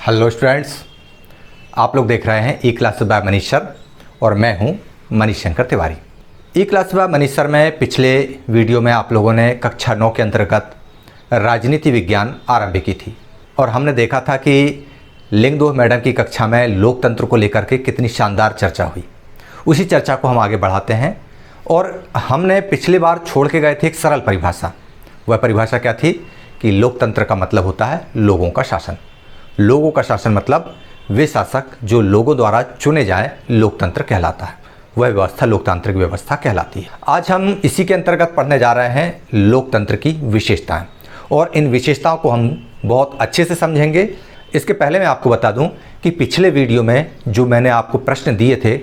Hello students, आप लोग देख रहे हैं ई क्लास बाय मनीष सर और मैं हूं मनीष शंकर तिवारी। ई क्लास बाय मनीष सर में पिछले वीडियो में आप लोगों ने कक्षा 9 के अंतर्गत राजनीति विज्ञान आरंभ की थी और हमने देखा था कि लिंगदोह मैडम की कक्षा में लोकतंत्र को लेकर के कितनी शानदार चर्चा हुई। उसी चर्चा को हम आगे बढ़ाते हैं और हमने पिछली बार छोड़ के गए थे एक सरल परिभाषा। वह परिभाषा क्या थी कि लोकतंत्र का मतलब होता है लोगों का शासन। लोगों का शासन मतलब वे शासक जो लोगों द्वारा चुने जाए लोकतंत्र कहलाता है। वह व्यवस्था लोकतांत्रिक व्यवस्था कहलाती है। आज हम इसी के अंतर्गत पढ़ने जा रहे हैं लोकतंत्र की विशेषताएं और इन विशेषताओं को हम बहुत अच्छे से समझेंगे। इसके पहले मैं आपको बता दूं कि पिछले वीडियो में जो मैंने आपको प्रश्न दिए थे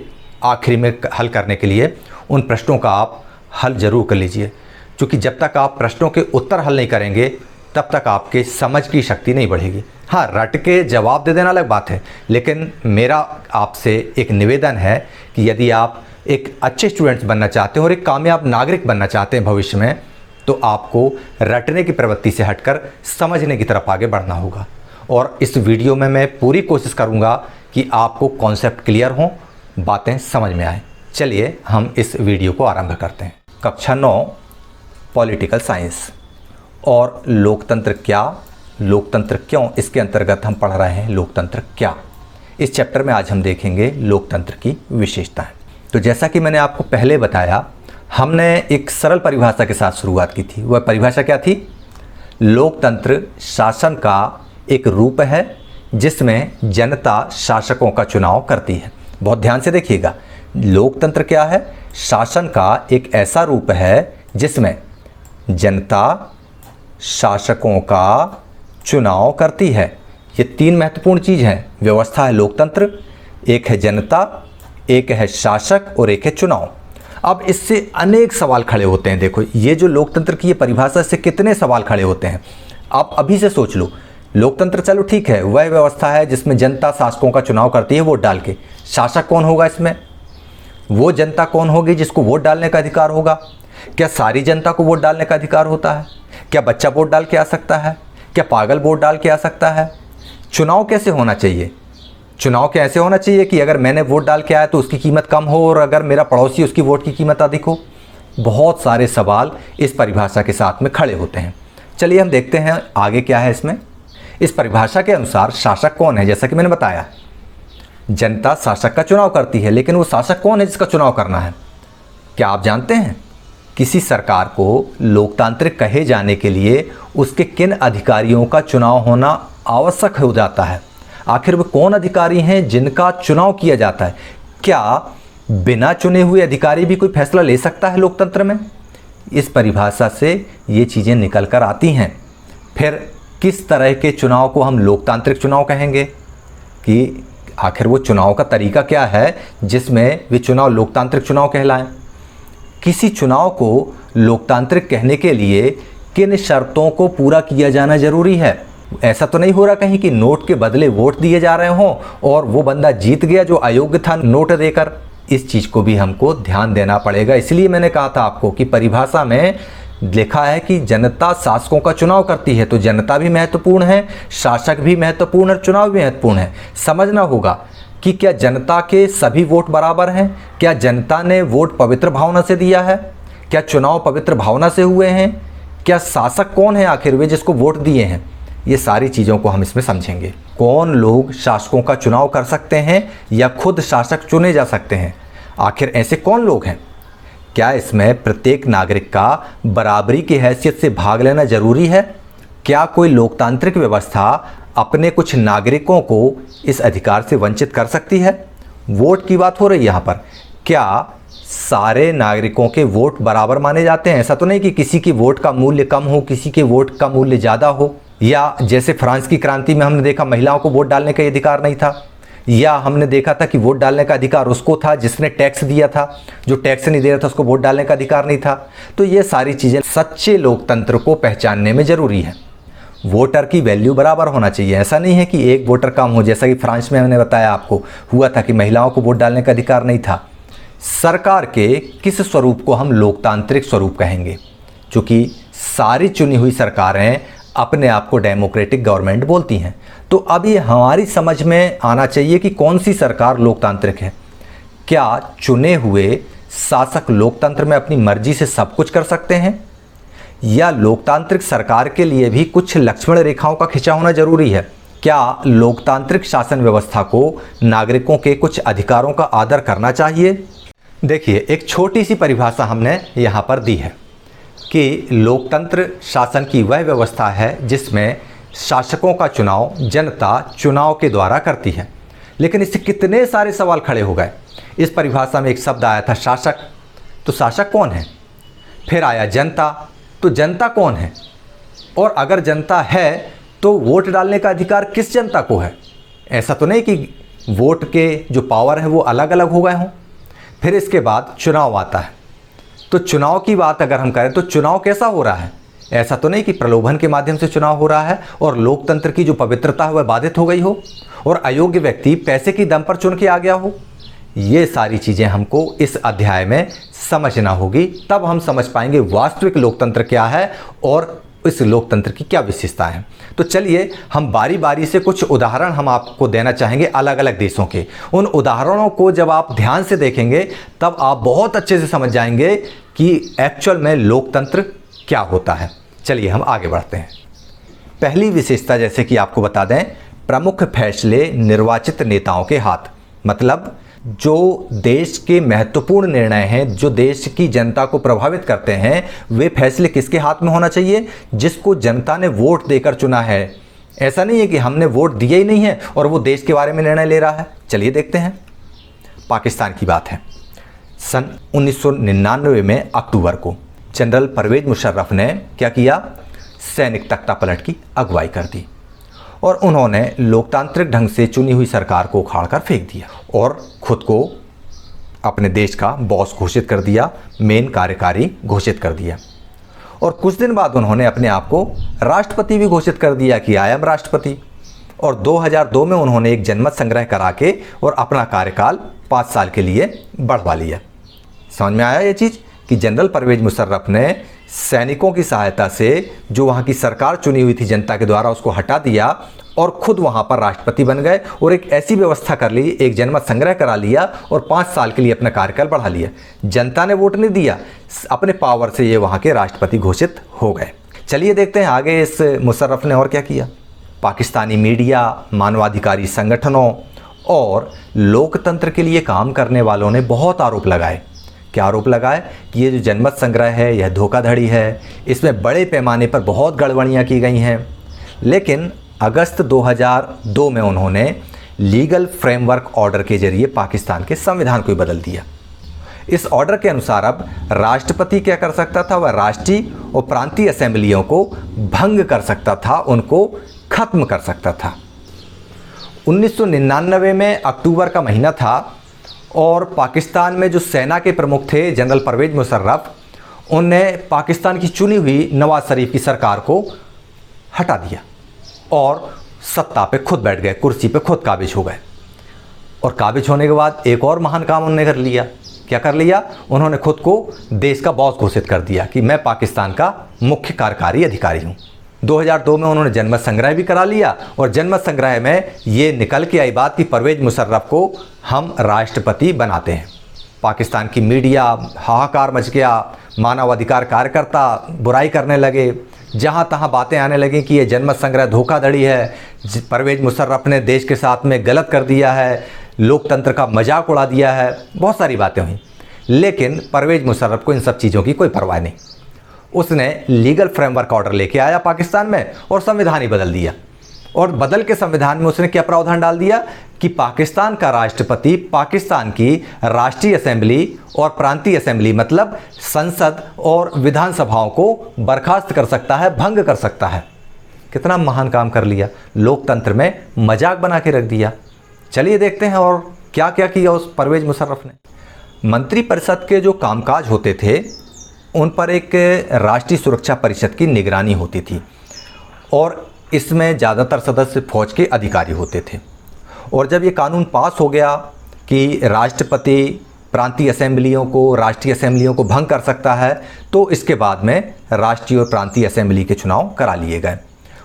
आखिरी में हल करने के लिए, उन प्रश्नों का आप हल जरूर कर लीजिए, क्योंकि जब तक आप प्रश्नों के उत्तर हल नहीं करेंगे तब तक आपके समझ की शक्ति नहीं बढ़ेगी। हाँ, रट के जवाब दे देना अलग बात है, लेकिन मेरा आपसे एक निवेदन है कि यदि आप एक अच्छे स्टूडेंट्स बनना चाहते हैं और एक कामयाब नागरिक बनना चाहते हैं भविष्य में, तो आपको रटने की प्रवृत्ति से हटकर समझने की तरफ आगे बढ़ना होगा। और इस वीडियो में मैं पूरी कोशिश करूँगा कि आपको कॉन्सेप्ट क्लियर हों, बातें समझ में आए। चलिए हम इस वीडियो को आरंभ करते हैं। कक्षा 9 पॉलिटिकल साइंस और लोकतंत्र क्या, लोकतंत्र क्यों, इसके अंतर्गत हम पढ़ रहे हैं लोकतंत्र क्या। इस चैप्टर में आज हम देखेंगे लोकतंत्र की विशेषताएं। तो जैसा कि मैंने आपको पहले बताया, हमने एक सरल परिभाषा के साथ शुरुआत की थी। वह परिभाषा क्या थी? लोकतंत्र शासन का एक रूप है जिसमें जनता शासकों का चुनाव करती है। बहुत ध्यान से देखिएगा, लोकतंत्र क्या है? शासन का एक ऐसा रूप है जिसमें जनता शासकों का चुनाव करती है। ये तीन महत्वपूर्ण चीज़ हैं। व्यवस्था है लोकतंत्र, एक है जनता, एक है शासक और एक है चुनाव। अब इससे अनेक सवाल खड़े होते हैं। देखो, ये जो लोकतंत्र की ये परिभाषा से कितने सवाल खड़े होते हैं। आप अभी से सोच लो, लोकतंत्र चलो ठीक है, वह व्यवस्था है जिसमें जनता शासकों का चुनाव करती है वोट डाल के। शासक कौन होगा इसमें? वो जनता कौन होगी जिसको वोट डालने का अधिकार होगा? क्या सारी जनता को वोट डालने का अधिकार होता है? क्या बच्चा वोट डाल के आ सकता है? क्या पागल वोट डाल के आ सकता है? चुनाव कैसे होना चाहिए? चुनाव कैसे होना चाहिए कि अगर मैंने वोट डाल के आया तो उसकी कीमत कम हो और अगर मेरा पड़ोसी उसकी वोट की कीमत अधिक हो? बहुत सारे सवाल इस परिभाषा के साथ में खड़े होते हैं। चलिए हम देखते हैं आगे क्या है इसमें। इस परिभाषा के अनुसार शासक कौन है? जैसा कि मैंने बताया, जनता शासक का चुनाव करती है, लेकिन वो शासक कौन है जिसका चुनाव करना है? क्या आप जानते हैं? किसी सरकार को लोकतांत्रिक कहे जाने के लिए उसके किन अधिकारियों का चुनाव होना आवश्यक हो जाता है? आखिर वो कौन अधिकारी हैं जिनका चुनाव किया जाता है? क्या बिना चुने हुए अधिकारी भी कोई फैसला ले सकता है लोकतंत्र में? इस परिभाषा से ये चीज़ें निकल कर आती हैं। फिर किस तरह के चुनाव को हम लोकतांत्रिक चुनाव कहेंगे कि आखिर वो चुनाव का तरीका क्या है जिसमें वे चुनाव लोकतांत्रिक चुनाव कहलाएं? किसी चुनाव को लोकतांत्रिक कहने के लिए किन शर्तों को पूरा किया जाना जरूरी है? ऐसा तो नहीं हो रहा कहीं कि नोट के बदले वोट दिए जा रहे हों और वो बंदा जीत गया जो अयोग्य था नोट देकर। इस चीज़ को भी हमको ध्यान देना पड़ेगा। इसलिए मैंने कहा था आपको कि परिभाषा में लिखा है कि जनता शासकों का चुनाव करती है, तो जनता भी महत्वपूर्ण है, शासक भी महत्वपूर्ण है, चुनाव भी महत्वपूर्ण है। समझना होगा कि क्या जनता के सभी वोट बराबर हैं? क्या जनता ने वोट पवित्र भावना से दिया है? क्या चुनाव पवित्र भावना से हुए हैं? क्या शासक कौन है आखिर वे जिसको वोट दिए हैं? ये सारी चीज़ों को हम इसमें समझेंगे। कौन लोग शासकों का चुनाव कर सकते हैं या खुद शासक चुने जा सकते हैं? आखिर ऐसे कौन लोग हैं? क्या इसमें प्रत्येक नागरिक का बराबरी की हैसियत से भाग लेना जरूरी है? क्या कोई लोकतांत्रिक व्यवस्था अपने कुछ नागरिकों को इस अधिकार से वंचित कर सकती है? वोट की बात हो रही है यहाँ पर। क्या सारे नागरिकों के वोट बराबर माने जाते हैं? ऐसा तो नहीं कि किसी की वोट का मूल्य कम हो, किसी के वोट का मूल्य ज़्यादा हो। या जैसे फ्रांस की क्रांति में हमने देखा महिलाओं को वोट डालने का अधिकार नहीं था, या हमने देखा था कि वोट डालने का अधिकार उसको था जिसने टैक्स दिया था, जो टैक्स नहीं दे रहा था उसको वोट डालने का अधिकार नहीं था। तो ये सारी चीज़ें सच्चे लोकतंत्र को पहचानने में ज़रूरी है। वोटर की वैल्यू बराबर होना चाहिए। ऐसा नहीं है कि एक वोटर कम हो, जैसा कि फ्रांस में मैंने बताया आपको हुआ था कि महिलाओं को वोट डालने का अधिकार नहीं था। सरकार के किस स्वरूप को हम लोकतांत्रिक स्वरूप कहेंगे? क्योंकि सारी चुनी हुई सरकारें अपने आप को डेमोक्रेटिक गवर्नमेंट बोलती हैं। तो अब ये हमारी समझ में आना चाहिए कि कौन सी सरकार लोकतांत्रिक है। क्या चुने हुए शासक लोकतंत्र में अपनी मर्जी से सब कुछ कर सकते हैं, या लोकतांत्रिक सरकार के लिए भी कुछ लक्ष्मण रेखाओं का खिंचा होना जरूरी है? क्या लोकतांत्रिक शासन व्यवस्था को नागरिकों के कुछ अधिकारों का आदर करना चाहिए? देखिए, एक छोटी सी परिभाषा हमने यहाँ पर दी है कि लोकतंत्र शासन की वह व्यवस्था है जिसमें शासकों का चुनाव जनता चुनाव के द्वारा करती है। लेकिन इससे कितने सारे सवाल खड़े हो गए। इस परिभाषा में एक शब्द आया था शासक, तो शासक कौन है? फिर आया जनता, तो जनता कौन है? और अगर जनता है तो वोट डालने का अधिकार किस जनता को है? ऐसा तो नहीं कि वोट के जो पावर है वो अलग अलग हो गए हों। फिर इसके बाद चुनाव आता है, तो चुनाव की बात अगर हम करें तो चुनाव कैसा हो रहा है? ऐसा तो नहीं कि प्रलोभन के माध्यम से चुनाव हो रहा है और लोकतंत्र की जो पवित्रता है वह बाधित हो गई हो और अयोग्य व्यक्ति पैसे की दम पर चुन के आ गया हो। ये सारी चीज़ें हमको इस अध्याय में समझना होगी, तब हम समझ पाएंगे वास्तविक लोकतंत्र क्या है और इस लोकतंत्र की क्या विशेषताएं हैं। तो चलिए हम बारी बारी से कुछ उदाहरण हम आपको देना चाहेंगे अलग अलग देशों के। उन उदाहरणों को जब आप ध्यान से देखेंगे तब आप बहुत अच्छे से समझ जाएंगे कि एक्चुअल में लोकतंत्र क्या होता है। चलिए हम आगे बढ़ते हैं। पहली विशेषता जैसे कि आपको बता दें, प्रमुख फैसले निर्वाचित नेताओं के हाथ, मतलब जो देश के महत्वपूर्ण निर्णय हैं, जो देश की जनता को प्रभावित करते हैं, वे फैसले किसके हाथ में होना चाहिए? जिसको जनता ने वोट देकर चुना है। ऐसा नहीं है कि हमने वोट दिया ही नहीं है और वो देश के बारे में निर्णय ले रहा है। चलिए देखते हैं। पाकिस्तान की बात है। सन 1999 में अक्टूबर को जनरल परवेज मुशर्रफ ने क्या किया? सैनिक तख्तापलट की अगुवाई कर दी और उन्होंने लोकतांत्रिक ढंग से चुनी हुई सरकार को उखाड़कर फेंक दिया और खुद को अपने देश का बॉस घोषित कर दिया, मेन कार्यकारी घोषित कर दिया। और कुछ दिन बाद उन्होंने अपने आप को राष्ट्रपति भी घोषित कर दिया कि आई एम राष्ट्रपति। और 2002 में उन्होंने एक जनमत संग्रह करा के और अपना कार्यकाल 5 साल के लिए बढ़वा लिया। समझ में आया ये चीज़ कि जनरल परवेज मुशर्रफ ने सैनिकों की सहायता से जो वहाँ की सरकार चुनी हुई थी जनता के द्वारा उसको हटा दिया और खुद वहाँ पर राष्ट्रपति बन गए और एक ऐसी व्यवस्था कर ली, एक जनमत संग्रह करा लिया और 5 साल के लिए अपना कार्यकाल बढ़ा लिया। जनता ने वोट नहीं दिया, अपने पावर से ये वहाँ के राष्ट्रपति घोषित हो गए। चलिए देखते हैं आगे इस मुशर्रफ ने और क्या किया। पाकिस्तानी मीडिया, मानवाधिकारी संगठनों और लोकतंत्र के लिए काम करने वालों ने बहुत आरोप लगाए। क्या आरोप लगाए? कि ये जो जनमत संग्रह है यह धोखाधड़ी है, इसमें बड़े पैमाने पर बहुत गड़बड़ियाँ की गई हैं। लेकिन अगस्त 2002 में उन्होंने लीगल फ्रेमवर्क ऑर्डर के जरिए पाकिस्तान के संविधान को ही बदल दिया। इस ऑर्डर के अनुसार अब राष्ट्रपति क्या कर सकता था? वह राष्ट्रीय और प्रांतीय असेंबलियों को भंग कर सकता था, उनको खत्म कर सकता था। 1999 में अक्टूबर का महीना था और पाकिस्तान में जो सेना के प्रमुख थे जनरल परवेज मुशर्रफ, उनने पाकिस्तान की चुनी हुई नवाज शरीफ की सरकार को हटा दिया और सत्ता पे खुद बैठ गए, कुर्सी पे खुद काबिज हो गए। और काबिज होने के बाद एक और महान काम उन्होंने कर लिया। क्या कर लिया? उन्होंने खुद को देश का बॉस घोषित कर दिया कि मैं पाकिस्तान का मुख्य कार्यकारी अधिकारी हूँ। 2002 में उन्होंने जनमत संग्रह भी करा लिया और जनमत संग्रह में ये निकल के आई बात कि परवेज मुशर्रफ को हम राष्ट्रपति बनाते हैं। पाकिस्तान की मीडिया हाहाकार मच गया, मानवाधिकार कार्यकर्ता बुराई करने लगे, जहाँ तहाँ बातें आने लगी कि ये जनमत संग्रह धोखाधड़ी है, परवेज मुशर्रफ ने देश के साथ में गलत कर दिया है, लोकतंत्र का मजाक उड़ा दिया है, बहुत सारी बातें हुई। लेकिन परवेज मुशर्रफ को इन सब चीज़ों की कोई परवाह नहीं। उसने लीगल फ्रेमवर्क ऑर्डर लेके आया पाकिस्तान में और संविधान ही बदल दिया। और बदल के संविधान में उसने क्या प्रावधान डाल दिया कि पाकिस्तान का राष्ट्रपति पाकिस्तान की राष्ट्रीय असेंबली और प्रांतीय असेंबली मतलब संसद और विधानसभाओं को बर्खास्त कर सकता है, भंग कर सकता है। कितना महान काम कर लिया, लोकतंत्र में मजाक बना के रख दिया। चलिए देखते हैं और क्या क्या किया उस परवेज मुशर्रफ ने। मंत्रिपरिषद के जो कामकाज होते थे उन पर एक राष्ट्रीय सुरक्षा परिषद की निगरानी होती थी और इसमें ज़्यादातर सदस्य फौज के अधिकारी होते थे। और जब ये कानून पास हो गया कि राष्ट्रपति प्रांतीय असेंबलियों को, राष्ट्रीय असेंबलियों को भंग कर सकता है, तो इसके बाद में राष्ट्रीय और प्रांतीय असेंबली के चुनाव करा लिए गए।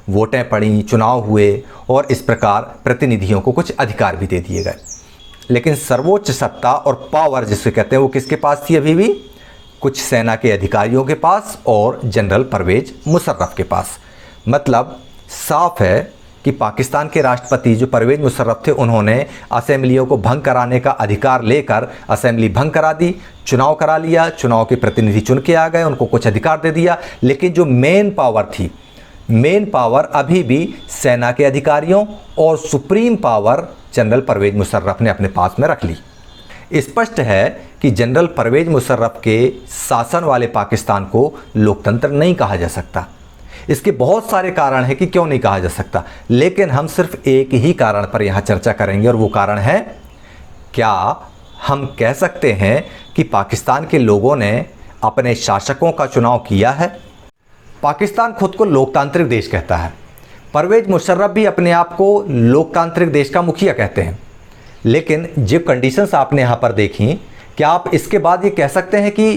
वोटें पड़ी, चुनाव हुए और इस प्रकार प्रतिनिधियों को कुछ अधिकार भी दे दिए गए। लेकिन सर्वोच्च सत्ता और पावर जिसे कहते हैं वो किसके पास थी अभी भी? कुछ सेना के अधिकारियों के पास और जनरल परवेज मुशर्रफ के पास। मतलब साफ है कि पाकिस्तान के राष्ट्रपति जो परवेज मुशर्रफ थे उन्होंने असेंबलियों को भंग कराने का अधिकार लेकर असेंबली भंग करा दी, चुनाव करा लिया, चुनाव के प्रतिनिधि चुन के आ गए, उनको कुछ अधिकार दे दिया। लेकिन जो मेन पावर थी, मेन पावर अभी भी सेना के अधिकारियों और supreme power general Parvez Musharraf ने अपने पास में रख ली। स्पष्ट है कि जनरल परवेज मुशर्रफ के शासन वाले पाकिस्तान को लोकतंत्र नहीं कहा जा सकता। इसके बहुत सारे कारण हैं कि क्यों नहीं कहा जा सकता, लेकिन हम सिर्फ एक ही कारण पर यहाँ चर्चा करेंगे और वो कारण है, क्या हम कह सकते हैं कि पाकिस्तान के लोगों ने अपने शासकों का चुनाव किया है? पाकिस्तान खुद को लोकतांत्रिक देश कहता है, परवेज मुशर्रफ भी अपने आप को लोकतांत्रिक देश का मुखिया कहते हैं। लेकिन जो कंडीशंस आपने यहाँ पर देखी, क्या आप इसके बाद ये कह सकते हैं कि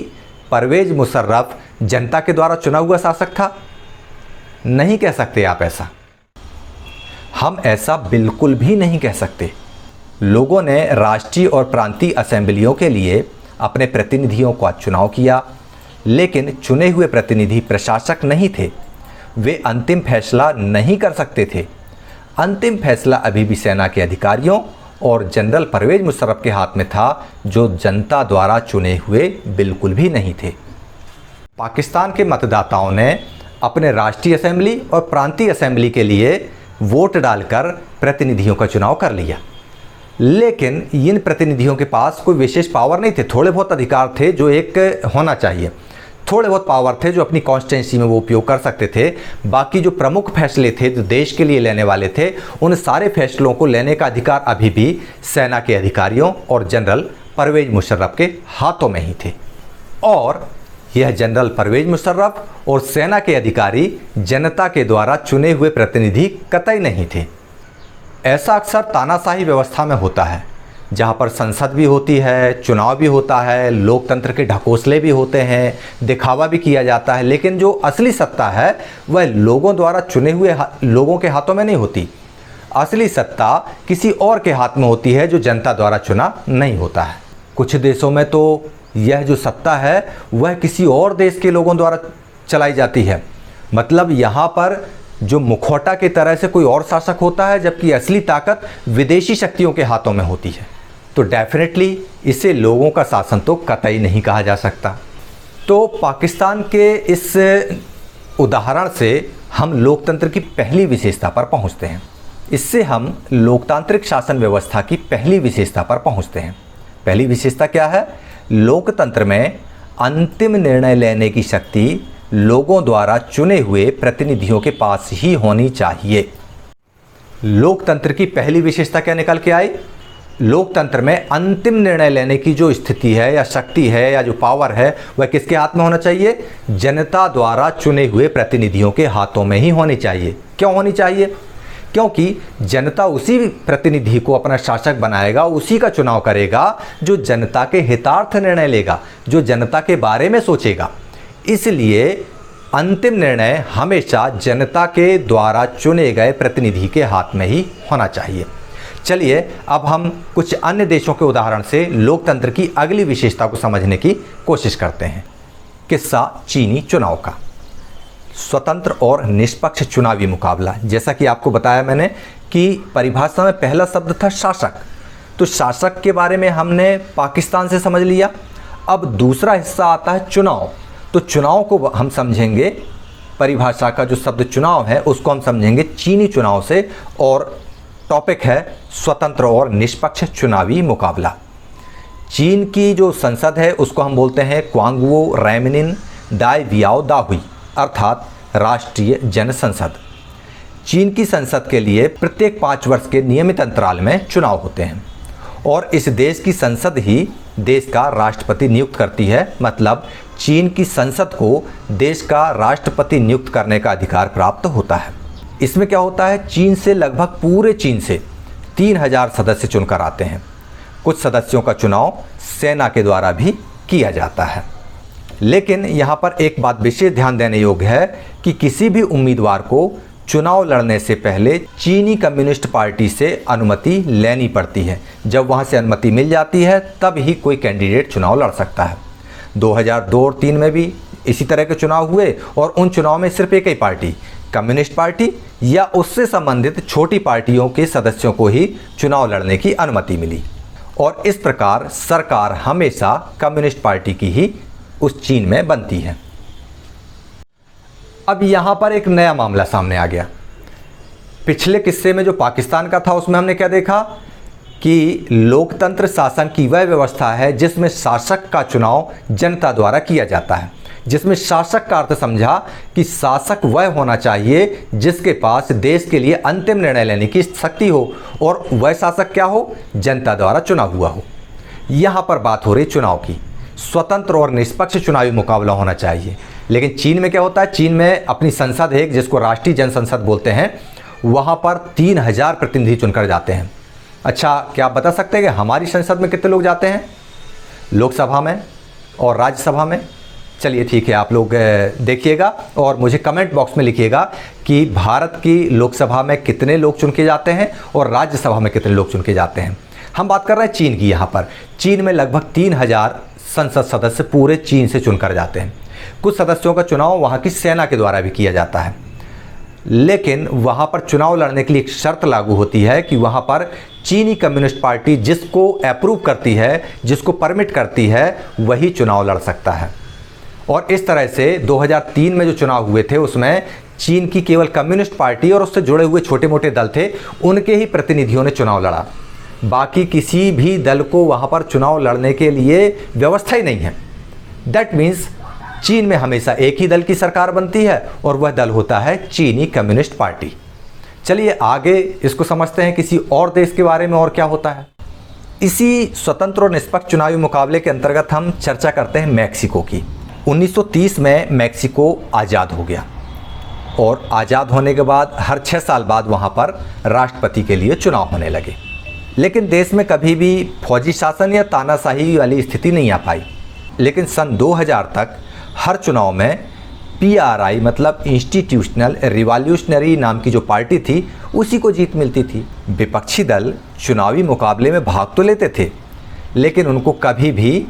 परवेज मुशर्रफ जनता के द्वारा चुना हुआ शासक था? नहीं कह सकते आप ऐसा। हम ऐसा बिल्कुल भी नहीं कह सकते। लोगों ने राष्ट्रीय और प्रांतीय असेंबलियों के लिए अपने प्रतिनिधियों का चुनाव किया, लेकिन चुने हुए प्रतिनिधि प्रशासक नहीं थे, वे अंतिम फैसला नहीं कर सकते थे। अंतिम फैसला अभी भी सेना के अधिकारियों और जनरल परवेज मुशर्रफ के हाथ में था, जो जनता द्वारा चुने हुए बिल्कुल भी नहीं थे। पाकिस्तान के मतदाताओं ने अपने राष्ट्रीय असेंबली और प्रांतीय असेंबली के लिए वोट डालकर प्रतिनिधियों का चुनाव कर लिया, लेकिन इन प्रतिनिधियों के पास कोई विशेष पावर नहीं थे। थोड़े बहुत अधिकार थे जो एक होना चाहिए, थोड़े बहुत पावर थे जो अपनी कॉन्स्टिट्यूंसी में वो उपयोग कर सकते थे। बाकी जो प्रमुख फैसले थे जो देश के लिए लेने वाले थे, उन सारे फैसलों को लेने का अधिकार अभी भी सेना के अधिकारियों और जनरल परवेज मुशर्रफ के हाथों में ही थे। और यह जनरल परवेज मुशर्रफ और सेना के अधिकारी जनता के द्वारा चुने हुए प्रतिनिधि कतई नहीं थे। ऐसा अक्सर तानाशाही व्यवस्था में होता है, जहाँ पर संसद भी होती है, चुनाव भी होता है, लोकतंत्र के ढकोसले भी होते हैं, दिखावा भी किया जाता है, लेकिन जो असली सत्ता है वह लोगों द्वारा चुने हुए लोगों के हाथों में नहीं होती। असली सत्ता किसी और के हाथ में होती है जो जनता द्वारा चुना नहीं होता है। कुछ देशों में तो यह जो सत्ता है वह किसी और देश के लोगों द्वारा चलाई जाती है। मतलब यहाँ पर जो मुखौटा की तरह से कोई और शासक होता है, जबकि असली ताकत विदेशी शक्तियों के हाथों में होती है। तो डेफिनेटली इसे लोगों का शासन तो कतई नहीं कहा जा सकता। तो पाकिस्तान के इस उदाहरण से हम लोकतंत्र की पहली विशेषता पर पहुंचते हैं। इससे हम लोकतांत्रिक शासन व्यवस्था की पहली विशेषता पर पहुंचते हैं। पहली विशेषता क्या है? लोकतंत्र में अंतिम निर्णय लेने की शक्ति लोगों द्वारा चुने हुए प्रतिनिधियों के पास ही होनी चाहिए। लोकतंत्र की पहली विशेषता क्या निकल के आई? लोकतंत्र में अंतिम निर्णय लेने की जो स्थिति है या शक्ति है या जो पावर है वह किसके हाथ में होना चाहिए? जनता द्वारा चुने हुए प्रतिनिधियों के हाथों में ही होनी चाहिए। क्यों होनी चाहिए? क्योंकि जनता उसी प्रतिनिधि को अपना शासक बनाएगा, उसी का चुनाव करेगा जो जनता के हितार्थ निर्णय लेगा, जो जनता के बारे में सोचेगा। इसलिए अंतिम निर्णय हमेशा जनता के द्वारा चुने गए प्रतिनिधि के हाथ में ही होना चाहिए। चलिए अब हम कुछ अन्य देशों के उदाहरण से लोकतंत्र की अगली विशेषता को समझने की कोशिश करते हैं। किस्सा चीनी चुनाव का। स्वतंत्र और निष्पक्ष चुनावी मुकाबला। जैसा कि आपको बताया मैंने कि परिभाषा में पहला शब्द था शासक। तो शासक के बारे में हमने पाकिस्तान से समझ लिया। अब दूसरा हिस्सा आता है चुनाव। तो चुनाव को हम समझेंगे, परिभाषा का जो शब्द चुनाव है उसको हम समझेंगे चीनी चुनाव से, और टॉपिक है स्वतंत्र और निष्पक्ष चुनावी मुकाबला। चीन की जो संसद है उसको हम बोलते हैं क्वांगवो रैमनिन डाई वियाओ दाहुई, अर्थात राष्ट्रीय जन संसद। चीन की संसद के लिए प्रत्येक 5 वर्ष के नियमित अंतराल में चुनाव होते हैं और इस देश की संसद ही देश का राष्ट्रपति नियुक्त करती है। मतलब चीन की संसद को देश का राष्ट्रपति नियुक्त करने का अधिकार प्राप्त होता है। इसमें क्या होता है? चीन से लगभग पूरे चीन से 3000 सदस्य चुनकर आते हैं। कुछ सदस्यों का चुनाव सेना के द्वारा भी किया जाता है। लेकिन यहाँ पर एक बात विशेष ध्यान देने योग्य है कि किसी भी उम्मीदवार को चुनाव लड़ने से पहले चीनी कम्युनिस्ट पार्टी से अनुमति लेनी पड़ती है। जब वहाँ से अनुमति मिल जाती है तब ही कोई कैंडिडेट चुनाव लड़ सकता है। 2002 और 2003 में भी इसी तरह के चुनाव हुए और उन चुनाव में सिर्फ एक ही पार्टी, कम्युनिस्ट पार्टी या उससे संबंधित छोटी पार्टियों के सदस्यों को ही चुनाव लड़ने की अनुमति मिली और इस प्रकार सरकार हमेशा कम्युनिस्ट पार्टी की ही उस चीन में बनती है। अब यहाँ पर एक नया मामला सामने आ गया। पिछले किस्से में जो पाकिस्तान का था उसमें हमने क्या देखा कि लोकतंत्र शासन की वह व्यवस्था है जिसमें शासक का चुनाव जनता द्वारा किया जाता है, जिसमें शासक का अर्थ समझा कि शासक वह होना चाहिए जिसके पास देश के लिए अंतिम निर्णय लेने की शक्ति हो और वह शासक क्या हो, जनता द्वारा चुना हुआ हो। यहाँ पर बात हो रही चुनाव की, स्वतंत्र और निष्पक्ष चुनावी मुकाबला होना चाहिए। लेकिन चीन में क्या होता है, चीन में अपनी संसद है जिसको राष्ट्रीय जनसंसद बोलते हैं, वहाँ पर 3000 प्रतिनिधि चुनकर जाते हैं। अच्छा, क्या आप बता सकते हैं कि हमारी संसद में कितने लोग जाते हैं, लोकसभा में और राज्यसभा में? चलिए ठीक है, आप लोग देखिएगा और मुझे कमेंट बॉक्स में लिखिएगा कि भारत की लोकसभा में कितने लोग चुन के जाते हैं और राज्यसभा में कितने लोग चुन के जाते हैं। हम बात कर रहे हैं चीन की। यहाँ पर चीन में लगभग 3000 संसद सदस्य पूरे चीन से चुनकर जाते हैं। कुछ सदस्यों का चुनाव वहाँ की सेना के द्वारा भी किया जाता है, लेकिन वहाँ पर चुनाव लड़ने के लिए एक शर्त लागू होती है कि वहाँ पर चीनी कम्युनिस्ट पार्टी जिसको अप्रूव करती है, जिसको परमिट करती है, वही चुनाव लड़ सकता है। और इस तरह से 2003 में जो चुनाव हुए थे उसमें चीन की केवल कम्युनिस्ट पार्टी और उससे जुड़े हुए छोटे मोटे दल थे, उनके ही प्रतिनिधियों ने चुनाव लड़ा। बाकी किसी भी दल को वहाँ पर चुनाव लड़ने के लिए व्यवस्था ही नहीं है। दैट मीन्स चीन में हमेशा एक ही दल की सरकार बनती है और वह दल होता है चीनी कम्युनिस्ट पार्टी। चलिए आगे इसको समझते हैं किसी और देश के बारे में और क्या होता है। इसी स्वतंत्र और निष्पक्ष चुनावी मुकाबले के अंतर्गत हम चर्चा करते हैं मैक्सिको की। 1930 में मैक्सिको आज़ाद हो गया और आज़ाद होने के बाद हर 6 साल बाद वहाँ पर राष्ट्रपति के लिए चुनाव होने लगे। लेकिन देश में कभी भी फौजी शासन या तानाशाही वाली स्थिति नहीं आ पाई। लेकिन सन 2000 तक हर चुनाव में PRI मतलब इंस्टीट्यूशनल रिवॉल्यूशनरी नाम की जो पार्टी थी उसी को जीत मिलती थी। विपक्षी दल चुनावी मुकाबले में भाग तो लेते थे, लेकिन उनको कभी भी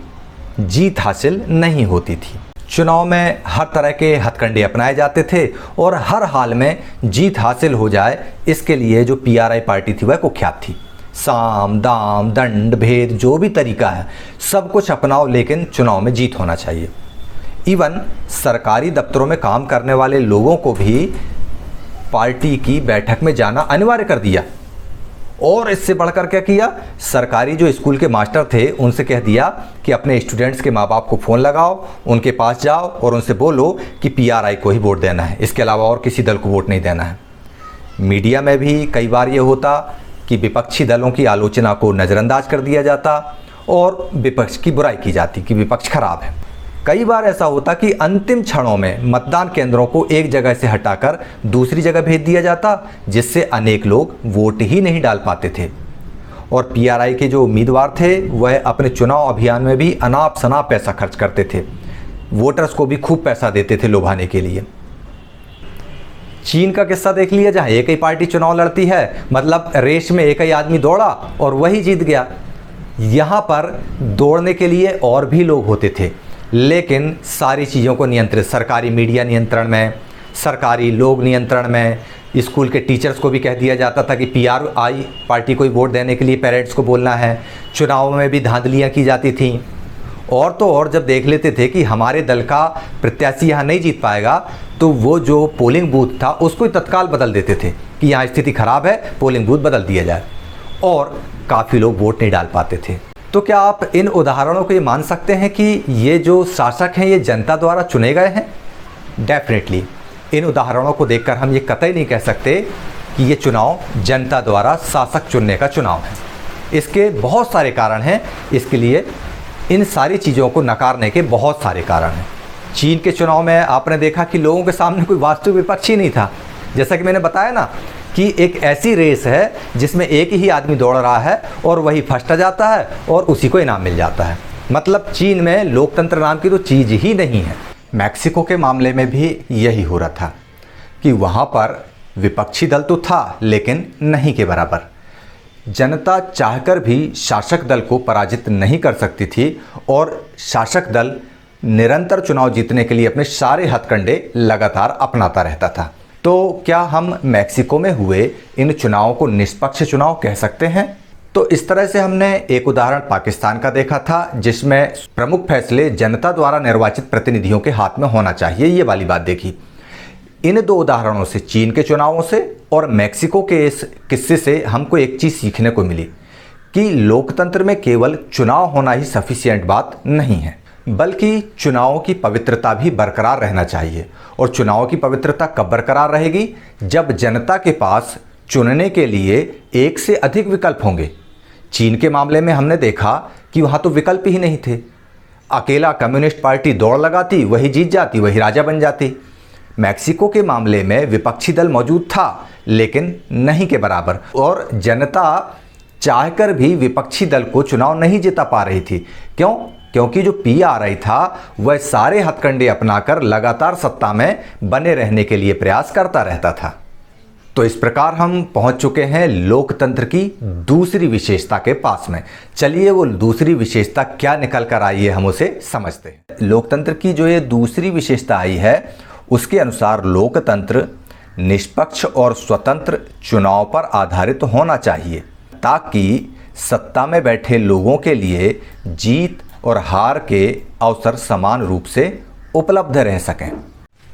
जीत हासिल नहीं होती थी। चुनाव में हर तरह के हथकंडे अपनाए जाते थे और हर हाल में जीत हासिल हो जाए, इसके लिए जो PRI पार्टी थी वह कुख्यात थी। साम दाम दंड भेद जो भी तरीका है सब कुछ अपनाओ, लेकिन चुनाव में जीत होना चाहिए। इवन सरकारी दफ्तरों में काम करने वाले लोगों को भी पार्टी की बैठक में जाना अनिवार्य कर दिया। और इससे बढ़कर क्या किया, सरकारी जो स्कूल के मास्टर थे उनसे कह दिया कि अपने स्टूडेंट्स के माँ बाप को फ़ोन लगाओ, उनके पास जाओ और उनसे बोलो कि PRI को ही वोट देना है, इसके अलावा और किसी दल को वोट नहीं देना है। मीडिया में भी कई बार ये होता कि विपक्षी दलों की आलोचना को नज़रअंदाज कर दिया जाता और विपक्ष की बुराई की जाती कि विपक्ष खराब है। कई बार ऐसा होता कि अंतिम क्षणों में मतदान केंद्रों को एक जगह से हटाकर दूसरी जगह भेज दिया जाता, जिससे अनेक लोग वोट ही नहीं डाल पाते थे। और PRI के जो उम्मीदवार थे वह अपने चुनाव अभियान में भी अनाप शनाप पैसा खर्च करते थे, वोटर्स को भी खूब पैसा देते थे लुभाने के लिए। चीन का किस्सा देख लिया, जहाँ एक ही पार्टी चुनाव लड़ती है, मतलब रेस में एक ही आदमी दौड़ा और वही जीत गया। यहाँ पर दौड़ने के लिए और भी लोग होते थे, लेकिन सारी चीज़ों को नियंत्रित, सरकारी मीडिया नियंत्रण में, सरकारी लोग नियंत्रण में, स्कूल के टीचर्स को भी कह दिया जाता था कि PRI पार्टी को ही वोट देने के लिए पेरेंट्स को बोलना है। चुनाव में भी धांधलियाँ की जाती थीं। और तो और जब देख लेते थे कि हमारे दल का प्रत्याशी यहाँ नहीं जीत पाएगा, तो वो जो पोलिंग बूथ था उसको ही तत्काल बदल देते थे कि यहाँ स्थिति ख़राब है, पोलिंग बूथ बदल दिया जाए। और काफ़ी लोग वोट नहीं डाल पाते थे। तो क्या आप इन उदाहरणों को ये मान सकते हैं कि ये जो शासक हैं ये जनता द्वारा चुने गए हैं? डेफिनेटली इन उदाहरणों को देखकर हम ये कतई नहीं कह सकते कि ये चुनाव जनता द्वारा शासक चुनने का चुनाव है। इसके बहुत सारे कारण हैं, इसके लिए इन सारी चीज़ों को नकारने के बहुत सारे कारण हैं। चीन के चुनाव में आपने देखा कि लोगों के सामने कोई वास्तविक विपक्ष ही नहीं था। जैसा कि मैंने बताया ना कि एक ऐसी रेस है जिसमें एक ही आदमी दौड़ रहा है और वही फर्स्ट आ जाता है और उसी को इनाम मिल जाता है। मतलब चीन में लोकतंत्र नाम की तो चीज़ ही नहीं है। मैक्सिको के मामले में भी यही हो रहा था कि वहाँ पर विपक्षी दल तो था लेकिन नहीं के बराबर। जनता चाहकर भी शासक दल को पराजित नहीं कर सकती थी और शासक दल निरंतर चुनाव जीतने के लिए अपने सारे हथकंडे लगातार अपनाता रहता था। तो क्या हम मैक्सिको में हुए इन चुनावों को निष्पक्ष चुनाव कह सकते हैं? तो इस तरह से हमने एक उदाहरण पाकिस्तान का देखा था, जिसमें प्रमुख फैसले जनता द्वारा निर्वाचित प्रतिनिधियों के हाथ में होना चाहिए, ये वाली बात देखी। इन दो उदाहरणों से, चीन के चुनावों से और मैक्सिको के इस किस्से से, हमको एक चीज़ सीखने को मिली कि लोकतंत्र में केवल चुनाव होना ही सफिशिएंट बात नहीं है, बल्कि चुनावों की पवित्रता भी बरकरार रहना चाहिए। और चुनावों की पवित्रता कब बरकरार रहेगी? जब जनता के पास चुनने के लिए एक से अधिक विकल्प होंगे। चीन के मामले में हमने देखा कि वहाँ तो विकल्प ही नहीं थे। अकेला कम्युनिस्ट पार्टी दौड़ लगाती, वही जीत जाती, वही राजा बन जाती। मैक्सिको के मामले में विपक्षी दल मौजूद था लेकिन नहीं के बराबर, और जनता चाहकर भी विपक्षी दल को चुनाव नहीं जिता पा रही थी। क्यों? क्योंकि जो पीआरआई था वह सारे हथकंडे अपनाकर लगातार सत्ता में बने रहने के लिए प्रयास करता रहता था। तो इस प्रकार हम पहुंच चुके हैं लोकतंत्र की दूसरी विशेषता के पास में। चलिए वो दूसरी विशेषता क्या निकल कर आई है, हम उसे समझते हैं। लोकतंत्र की जो ये दूसरी विशेषता आई है, उसके अनुसार लोकतंत्र निष्पक्ष और स्वतंत्र चुनाव पर आधारित होना चाहिए, ताकि सत्ता में बैठे लोगों के लिए जीत और हार के अवसर समान रूप से उपलब्ध रह सकें।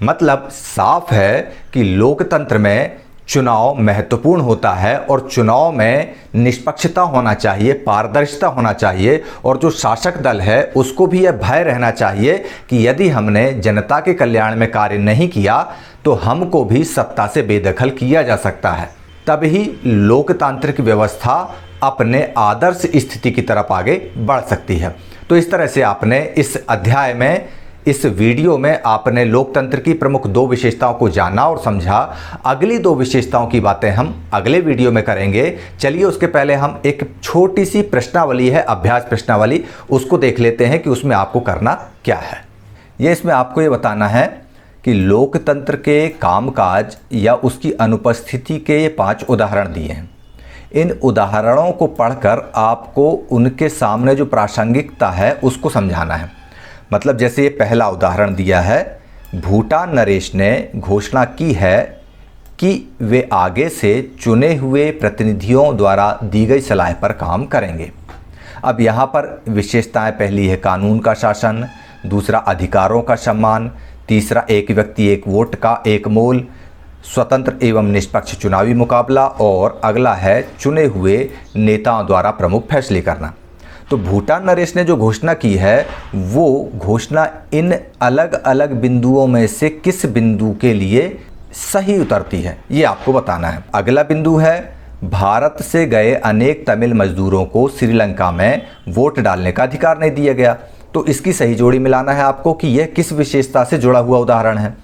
मतलब साफ है कि लोकतंत्र में चुनाव महत्वपूर्ण होता है और चुनाव में निष्पक्षता होना चाहिए, पारदर्शिता होना चाहिए, और जो शासक दल है उसको भी यह भय रहना चाहिए कि यदि हमने जनता के कल्याण में कार्य नहीं किया तो हमको भी सत्ता से बेदखल किया जा सकता है। तभी लोकतांत्रिक व्यवस्था अपने आदर्श स्थिति की तरफ आगे बढ़ सकती है। तो इस तरह से आपने इस अध्याय में, इस वीडियो में आपने लोकतंत्र की प्रमुख दो विशेषताओं को जाना और समझा। अगली दो विशेषताओं की बातें हम अगले वीडियो में करेंगे। चलिए उसके पहले हम एक छोटी सी प्रश्नावली है, अभ्यास प्रश्नावली, उसको देख लेते हैं कि उसमें आपको करना क्या है। ये इसमें आपको ये बताना है कि लोकतंत्र के कामकाज या उसकी अनुपस्थिति के ये 5 उदाहरण दिए हैं। इन उदाहरणों को पढ़कर आपको उनके सामने जो प्रासंगिकता है उसको समझाना है। मतलब जैसे ये पहला उदाहरण दिया है, भूटान नरेश ने घोषणा की है कि वे आगे से चुने हुए प्रतिनिधियों द्वारा दी गई सलाह पर काम करेंगे। अब यहाँ पर विशेषताएं, पहली है कानून का शासन, दूसरा अधिकारों का सम्मान, तीसरा एक व्यक्ति एक वोट का एक मोल, स्वतंत्र एवं निष्पक्ष चुनावी मुकाबला, और अगला है चुने हुए नेताओं द्वारा प्रमुख फैसले करना। तो भूटान नरेश ने जो घोषणा की है वो घोषणा इन अलग अलग बिंदुओं में से किस बिंदु के लिए सही उतरती है, ये आपको बताना है। अगला बिंदु है, भारत से गए अनेक तमिल मजदूरों को श्रीलंका में वोट डालने का अधिकार नहीं दिया गया। तो इसकी सही जोड़ी मिलाना है आपको कि यह किस विशेषता से जुड़ा हुआ उदाहरण है।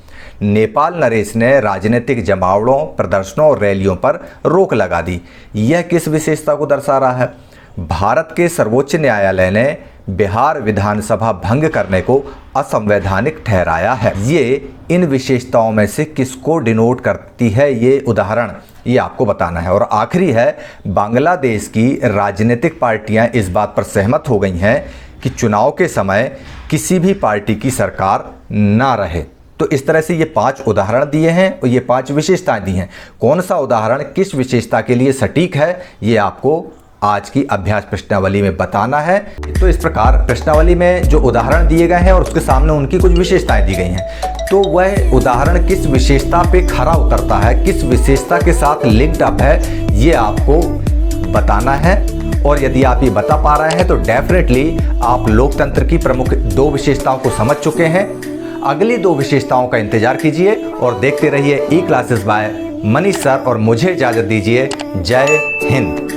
नेपाल नरेश ने राजनीतिक जमावड़ों, प्रदर्शनों और रैलियों पर रोक लगा दी, यह किस विशेषता को दर्शा रहा है। भारत के सर्वोच्च न्यायालय ने बिहार विधानसभा भंग करने को असंवैधानिक ठहराया है, ये इन विशेषताओं में से किसको डिनोट करती है ये उदाहरण, ये आपको बताना है। और आखिरी है, बांग्लादेश की राजनीतिक पार्टियां इस बात पर सहमत हो गई हैं कि चुनाव के समय किसी भी पार्टी की सरकार ना रहे। तो इस तरह से ये 5 उदाहरण दिए हैं और ये 5 विशेषताएं दी हैं। कौन सा उदाहरण किस विशेषता के लिए सटीक है, ये आपको आज की अभ्यास प्रश्नावली में बताना है। तो इस प्रकार प्रश्नावली में जो उदाहरण दिए गए हैं और उसके सामने उनकी कुछ विशेषताएं दी गई हैं, तो वह उदाहरण किस विशेषता पे खरा उतरता है, किस विशेषता के साथ लिंक्ड अप है, ये आपको बताना है। और यदि आप ये बता पा रहे हैं तो डेफिनेटली आप लोकतंत्र की प्रमुख 2 विशेषताओं को समझ चुके हैं। अगली 2 विशेषताओं का इंतजार कीजिए और देखते रहिए ई क्लासेस बाय मनीष सर, और मुझे इजाजत दीजिए। जय हिंद।